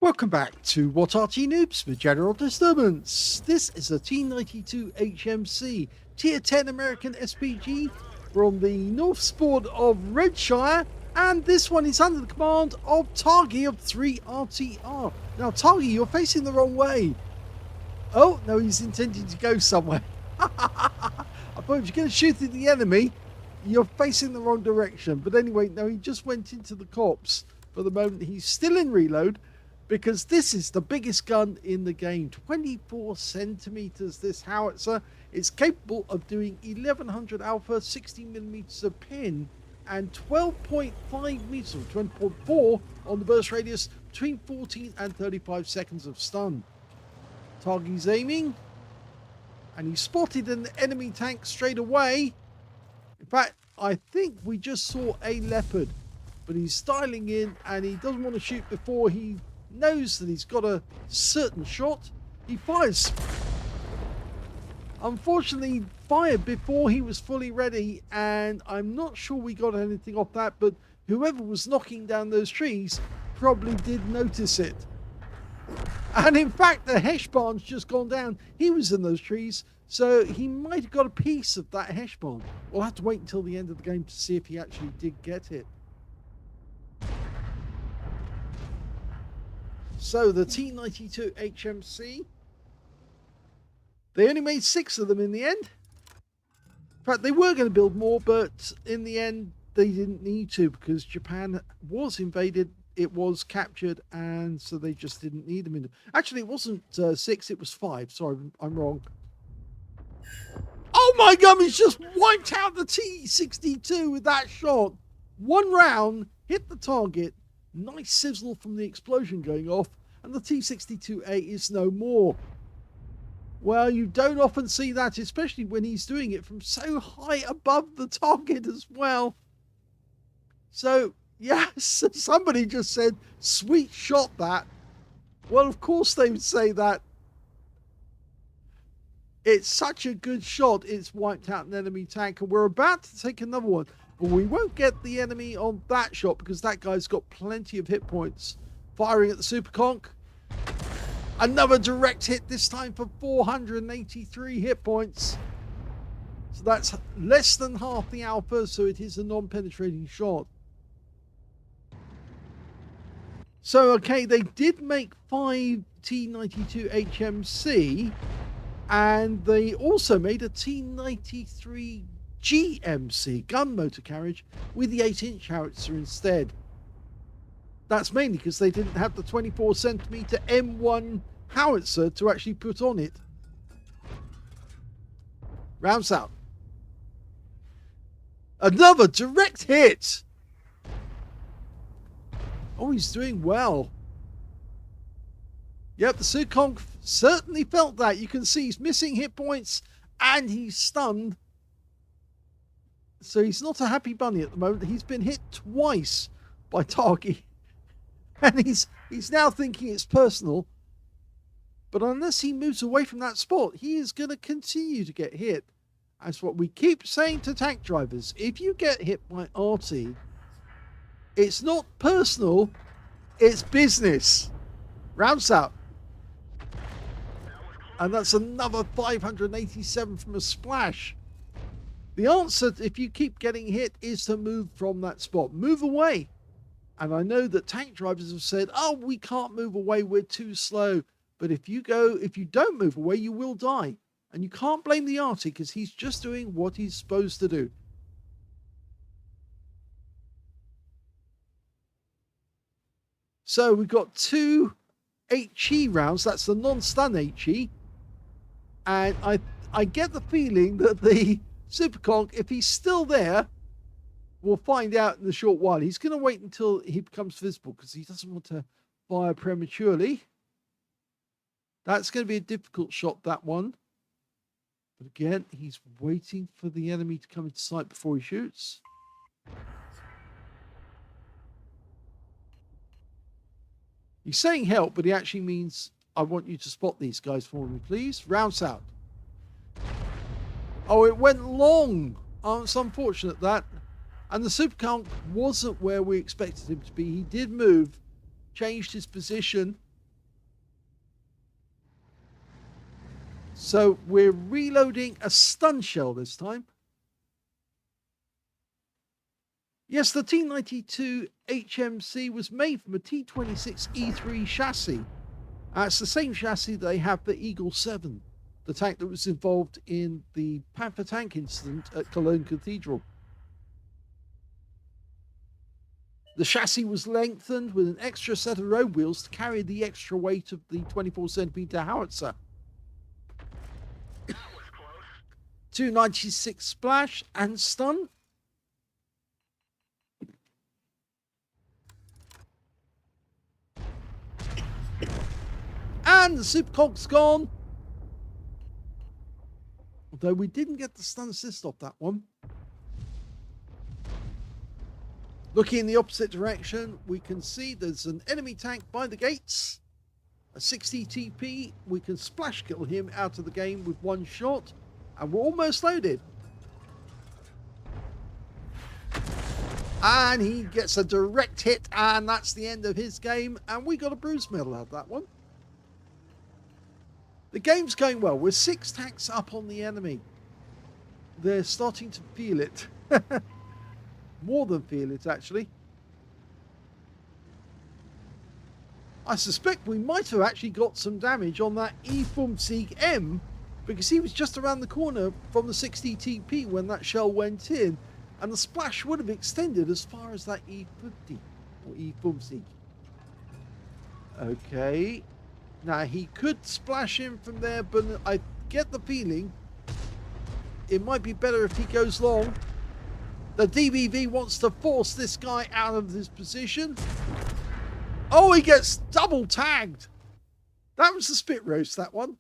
Welcome back to What Arty Noobs for General Disturbance. This is a T92 HMC Tier 10 American SPG from the North Sport of Redshire, and this one is under the command of Targy of 3RTR. Now Targy, you're facing the wrong way. Oh, no, he's intending to go somewhere. I thought if you're going to shoot at the enemy, you're facing the wrong direction. But anyway, no, he just went into the copse. For the moment, he's still in reload, because this is the biggest gun in the game. 24 centimeters, this howitzer. It's capable of doing 1100 alpha, 60 millimeters of pin, and 12.5 meters, or 20.4 on the burst radius, between 14 and 35 seconds of stun. Targy's aiming, and he spotted an enemy tank straight away. In fact, I think we just saw a leopard, but he's styling in, and he doesn't want to shoot before he knows that he's got a certain shot. He fires. Unfortunately, he fired before he was fully ready, and I'm not sure we got anything off that, but whoever was knocking down those trees probably did notice it. And in fact, the hesh barn's just gone down. He was in those trees, so he might have got a piece of that hesh barn. We'll have to wait until the end of the game to see if he actually did get it. So the T92 HMC, they only made 6 of them in the end. In fact, they were going to build more, but in the end they didn't need to, because Japan was invaded, it was captured, and so they just didn't need them. Actually, it wasn't 6, it was 5. Sorry, I'm wrong. Oh my god, he's just wiped out the T62 with that shot. One round, hit the target. Nice sizzle from the explosion going off, and the T62A is no more. Well, you don't often see that, especially when he's doing it from so high above the target as well. So, yes, somebody just said, sweet shot that. Well, of course they would say that. It's such a good shot, it's wiped out an enemy tank, and we're about to take another one. But we won't get the enemy on that shot, because that guy's got plenty of hit points. Firing at the Super Conk. Another direct hit, this time for 483 hit points. So that's less than half the alpha, so it is a non-penetrating shot. So, okay, they did make 5 T92 HMC, and they also made a T93 GMC, gun motor carriage, with the 8-inch howitzer instead. That's mainly because they didn't have the 24 centimeter M1 howitzer to actually put on it. Rounds out. Another direct hit. Oh, he's doing well. Yep, the Sukong certainly felt that. You can see he's missing hit points and he's stunned. So he's not a happy bunny at the moment. He's been hit twice by Targy. And he's now thinking it's personal. But unless he moves away from that spot, he is going to continue to get hit. That's what we keep saying to tank drivers. If you get hit by Arty, it's not personal, it's business. Rounds out. And that's another 587 from a splash. The answer, if you keep getting hit, is to move from that spot. Move away. And I know that tank drivers have said, oh, we can't move away, we're too slow. But if you don't move away, you will die. And you can't blame the Arty, because he's just doing what he's supposed to do. So we've got 2 HE rounds. That's the non-stun HE. And I get the feeling that the Super Conk, if he's still there, we'll find out in a short while. He's going to wait until he becomes visible, because he doesn't want to fire prematurely. That's going to be a difficult shot, that one. But again, he's waiting for the enemy to come into sight before he shoots. He's saying help, but he actually means, I want you to spot these guys for me, please. Rounds out. Oh, it went long. Oh, it's unfortunate, that. And the Super Conk wasn't where we expected him to be. He did move, changed his position, So we're reloading a stun shell this time. Yes, the T92 HMC was made from a T26 E3 chassis. It's the same chassis they have for Eagle 7, the tank that was involved in the Panther tank incident at Cologne Cathedral. The chassis was lengthened with an extra set of road wheels to carry the extra weight of the 24cm howitzer. 296 splash and stun. And the Supercog's gone. Although we didn't get the stun assist off that one. Looking in the opposite direction, we can see there's an enemy tank by the gates. A 60 TP. We can splash kill him out of the game with one shot. And we're almost loaded. And he gets a direct hit. And that's the end of his game. And we got a bruise medal out of that one. The game's going well. We're 6 tanks up on the enemy. They're starting to feel it. More than feel it, actually. I suspect we might have actually got some damage on that E-Fumsieg M, because he was just around the corner from the 60 TP when that shell went in, and the splash would have extended as far as that E50 or E-Fumsieg. Okay. Now, he could splash in from there, but I get the feeling it might be better if he goes long. The DBV wants to force this guy out of this position. Oh, he gets double tagged. That was the spit roast, that one.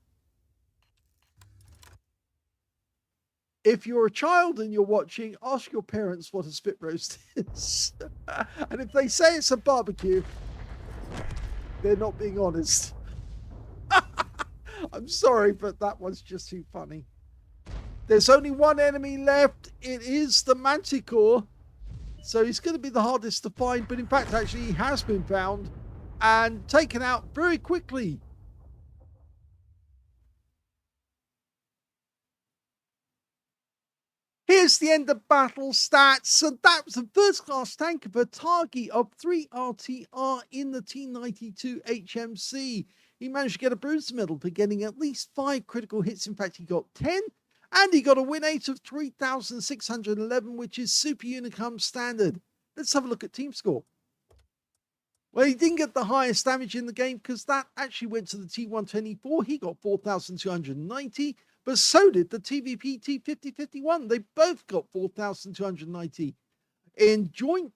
If you're a child and you're watching, ask your parents what a spit roast is. And if they say it's a barbecue, they're not being honest. I'm sorry, but that was just too funny. There's only one enemy left. It is the Manticore. So he's going to be the hardest to find. But in fact, actually, he has been found and taken out very quickly. Here's the end of battle stats. So that was a first-class tank of a targy of 3 RTR in the T92 HMC. He managed to get a bruise medal for getting at least 5 critical hits. In fact, he got 10. And he got a win rate of 3,611, which is Super Unicum standard. Let's have a look at team score. Well, he didn't get the highest damage in the game because that actually went to the T124. He got 4,290, but so did the TVP T5051. They both got 4,290. In joint,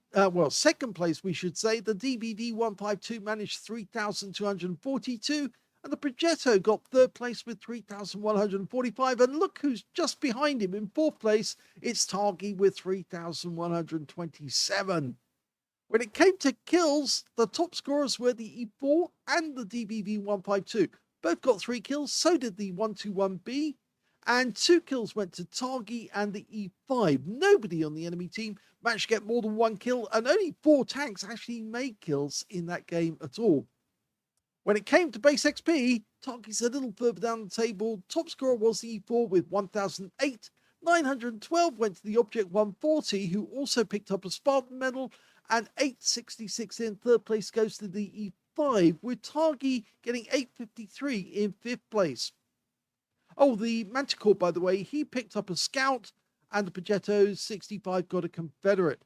second place, we should say, the DBV 152 managed 3,242. And the Progetto got third place with 3,145. And look who's just behind him in fourth place. It's Targy with 3,127. When it came to kills, the top scorers were the E4 and the DBV 152. Both got 3 kills. So did the 121B. And 2 kills went to Targy and the E5. Nobody on the enemy team managed to get more than 1 kill. And only 4 tanks actually made kills in that game at all. When it came to base XP, Targy's a little further down the table. Top scorer was the E4 with 1,008. 912 went to the Object 140, who also picked up a Spartan medal. And 866 in third place goes to the E5, with Targy getting 853 in fifth place. Oh, the Manticore, by the way, he picked up a Scout, and the Progetto 65 got a Confederate.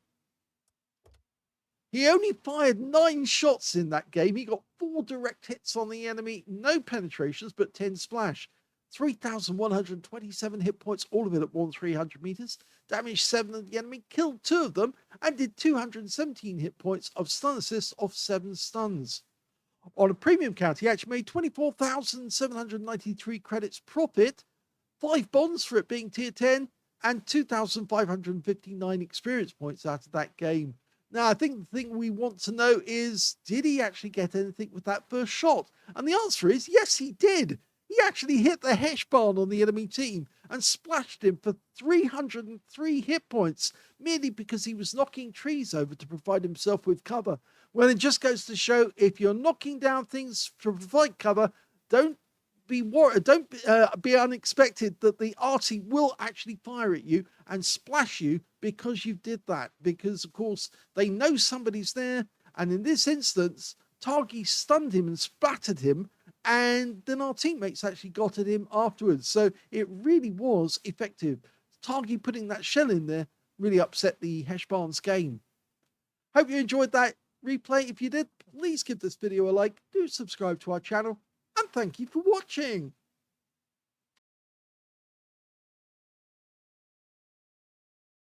He only fired 9 shots in that game. He got 4 direct hits on the enemy, no penetrations, but 10 splash. 3,127 hit points, all of it at more than 300 meters. Damaged 7 of the enemy, killed 2 of them, and did 217 hit points of stun assists off 7 stuns. On a premium count, he actually made 24,793 credits profit, 5 bonds for it being tier 10, and 2,559 experience points out of that game. Now, I think the thing we want to know is, did he actually get anything with that first shot? And the answer is, yes, he did. He actually hit the Hesh barn on the enemy team and splashed him for 303 hit points, merely because he was knocking trees over to provide himself with cover. Well, it just goes to show, if you're knocking down things to provide cover, don't be worried. Don't be unexpected that the Arty will actually fire at you and splash you because you did that. Because of course they know somebody's there, and in this instance, targy stunned him and splattered him, and then our teammates actually got at him afterwards. So it really was effective. targy putting that shell in there really upset the Heshbarn's game. Hope you enjoyed that replay. If you did, please give this video a like, do subscribe to our channel, and thank you for watching.